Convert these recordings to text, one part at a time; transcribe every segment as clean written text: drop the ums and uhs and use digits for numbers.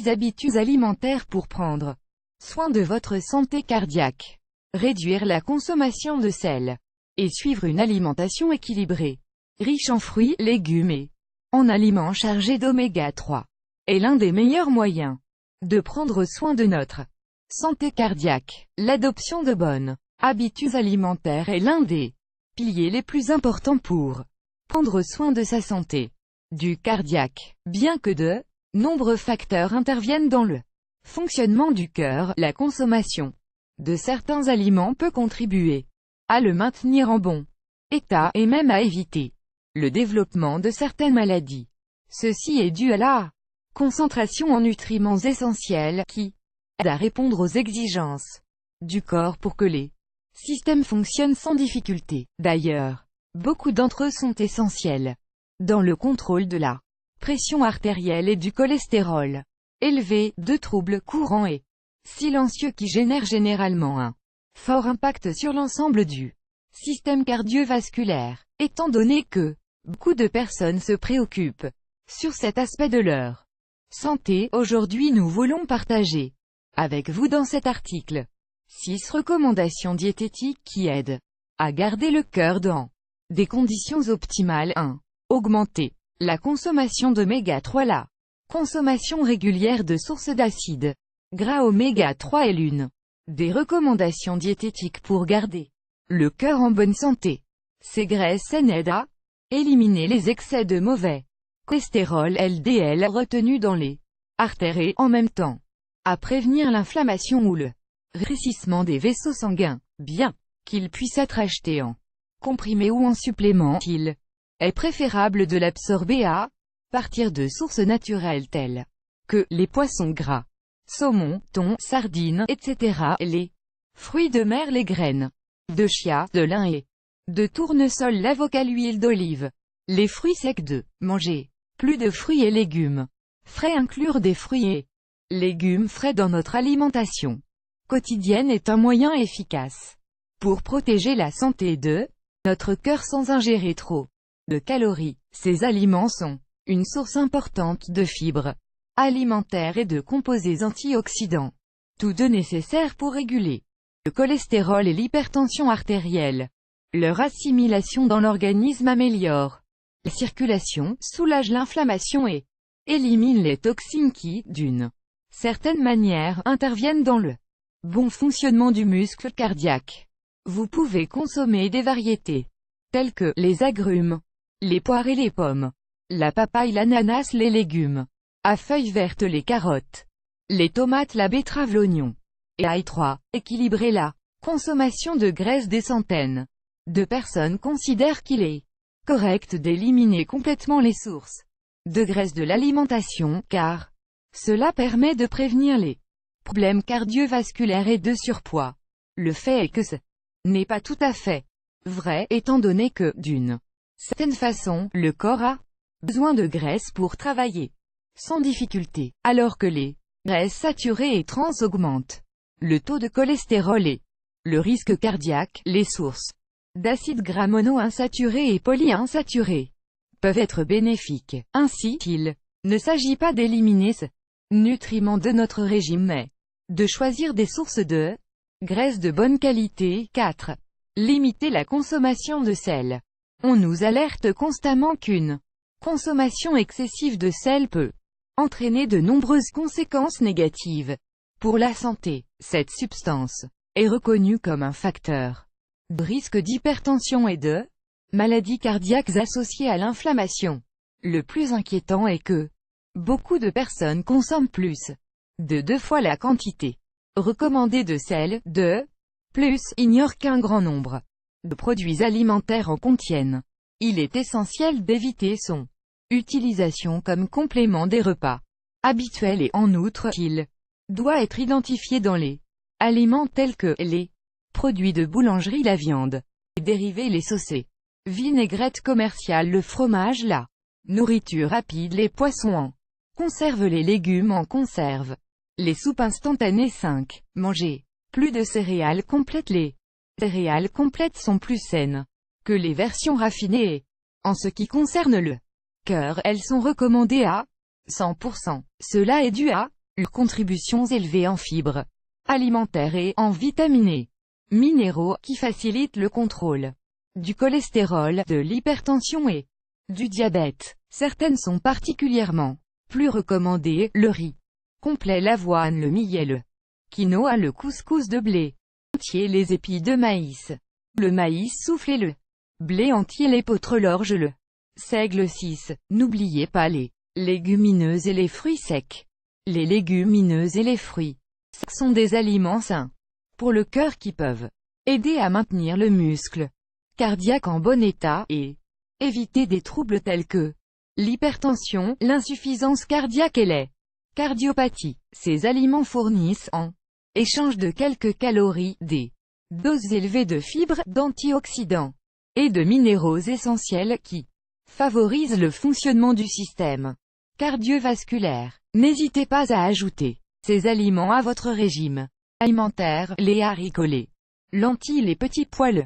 des habitudes alimentaires pour prendre soin de votre santé cardiaque. Réduire la consommation de sel. Et suivre une alimentation équilibrée, riche en fruits, légumes et en aliments chargés d'oméga 3, est l'un des meilleurs moyens de prendre soin de notre santé cardiaque. L'adoption de bonnes habitudes alimentaires est l'un des piliers les plus importants pour prendre soin de sa santé du cardiaque. Bien que de nombreux facteurs interviennent dans le fonctionnement du cœur, la consommation de certains aliments peut contribuer à le maintenir en bon état, et même à éviter le développement de certaines maladies. Ceci est dû à la concentration en nutriments essentiels, qui aide à répondre aux exigences du corps pour que les systèmes fonctionnent sans difficulté. D'ailleurs, beaucoup d'entre eux sont essentiels dans le contrôle de la pression artérielle et du cholestérol élevé, de troubles courants et silencieux qui génèrent généralement un fort impact sur l'ensemble du système cardiovasculaire. Étant donné que beaucoup de personnes se préoccupent sur cet aspect de leur santé, aujourd'hui nous voulons partager avec vous dans cet article 6 recommandations diététiques qui aident à garder le cœur dans des conditions optimales. 1. Augmenter la consommation d'oméga 3. La consommation régulière de sources d'acides gras oméga 3 est l'une des recommandations diététiques pour garder le cœur en bonne santé. Ces graisses saines aident à éliminer les excès de mauvais cholestérol LDL retenus dans les artères et, en même temps, à prévenir l'inflammation ou le rétrécissement des vaisseaux sanguins. Bien qu'il puisse être acheté en comprimé ou en supplément, il est préférable de l'absorber à partir de sources naturelles telles que les poissons gras, saumon, thon, sardines, etc., les fruits de mer, les graines de chia, de lin et de tournesol, l'avocat, l'huile d'olive, les fruits secs. De manger plus de fruits et légumes frais. Inclure des fruits et légumes frais dans notre alimentation quotidienne est un moyen efficace pour protéger la santé de notre cœur sans ingérer trop de calories. Ces aliments sont une source importante de fibres alimentaires et de composés antioxydants, tous deux nécessaires pour réguler le cholestérol et l'hypertension artérielle. Leur assimilation dans l'organisme améliore la circulation, soulage l'inflammation et élimine les toxines qui, d'une certaine manière, interviennent dans le bon fonctionnement du muscle cardiaque. Vous pouvez consommer des variétés telles que les agrumes, les poires et les pommes, la papaye, l'ananas, les légumes à feuilles vertes, les carottes, les tomates, la betterave, l'oignon et l'ail. 3. Équilibrer la consommation de graisse. Des centaines de personnes considèrent qu'il est correct d'éliminer complètement les sources de graisse de l'alimentation, car cela permet de prévenir les problèmes cardiovasculaires et de surpoids. Le fait est que ce n'est pas tout à fait vrai, étant donné que, d'une certaine façon, le corps a besoin de graisse pour travailler sans difficulté, alors que les graisses saturées et trans augmentent le taux de cholestérol et le risque cardiaque. Les sources d'acides gras monoinsaturés et polyinsaturés peuvent être bénéfiques. Ainsi, il ne s'agit pas d'éliminer ce nutriment de notre régime, mais de choisir des sources de graisse de bonne qualité. 4. Limiter la consommation de sel. On nous alerte constamment qu'une consommation excessive de sel peut entraîner de nombreuses conséquences négatives pour la santé. Cette substance est reconnue comme un facteur de risque d'hypertension et de maladies cardiaques associées à l'inflammation. Le plus inquiétant est que beaucoup de personnes consomment plus de 2 fois la quantité recommandée de sel. De plus, ignorent qu'un grand nombre de produits alimentaires en contiennent. Il est essentiel d'éviter son utilisation comme complément des repas habituels et, en outre, il doit être identifié dans les aliments tels que les produits de boulangerie, la viande, les dérivés, les saucés, vinaigrettes commerciales, le fromage, la nourriture rapide, les poissons en conserve, les légumes en conserve, les soupes instantanées. 5. Manger plus de céréales complètes. Les céréales complètes sont plus saines que les versions raffinées et, en ce qui concerne le cœur, elles sont recommandées à 100%. Cela est dû à Leurs contributions élevées en fibres alimentaires et en vitamines minéraux, qui facilitent le contrôle du cholestérol, de l'hypertension et du diabète. Certaines sont particulièrement plus recommandées: le riz complet, l'avoine, le millet, le quinoa, le couscous de blé entier, les épis de maïs, le maïs soufflé, le blé entier, l'épeautre, l'orge, le seigle. 6. N'oubliez pas les légumineuses et les fruits secs. Les légumineuses et les fruits secs sont des aliments sains pour le cœur qui peuvent aider à maintenir le muscle cardiaque en bon état, et éviter des troubles tels que l'hypertension, l'insuffisance cardiaque et les cardiopathies. Ces aliments fournissent, en échange de quelques calories, des doses élevées de fibres, d'antioxydants et de minéraux essentiels qui favorisent le fonctionnement du système cardiovasculaire. N'hésitez pas à ajouter ces aliments à votre régime alimentaire: les haricots, les lentilles, les petits pois, le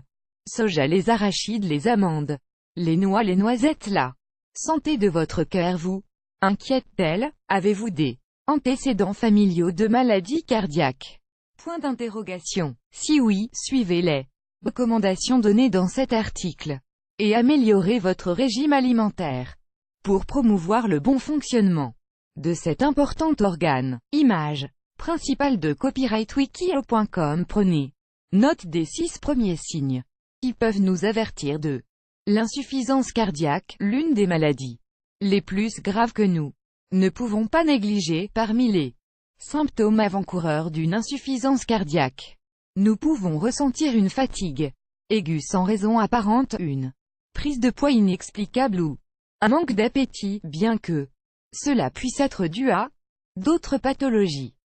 soja, les arachides, les amandes, les noix, les noisettes. La santé de votre cœur vous inquiète-t-elle? Avez-vous des antécédents familiaux de maladies cardiaques? Point d'interrogation. Si oui, suivez les recommandations données dans cet article et améliorez votre régime alimentaire pour promouvoir le bon fonctionnement de cet important organe. Image principale de copyright wikio.com. Prenez note des 6 premiers signes qui peuvent nous avertir de l'insuffisance cardiaque, l'une des maladies les plus graves que nous ne pouvons pas négliger. Parmi les symptômes avant-coureurs d'une insuffisance cardiaque, nous pouvons ressentir une fatigue aiguë sans raison apparente, une prise de poids inexplicable ou un manque d'appétit, bien que cela puisse être dû à d'autres pathologies.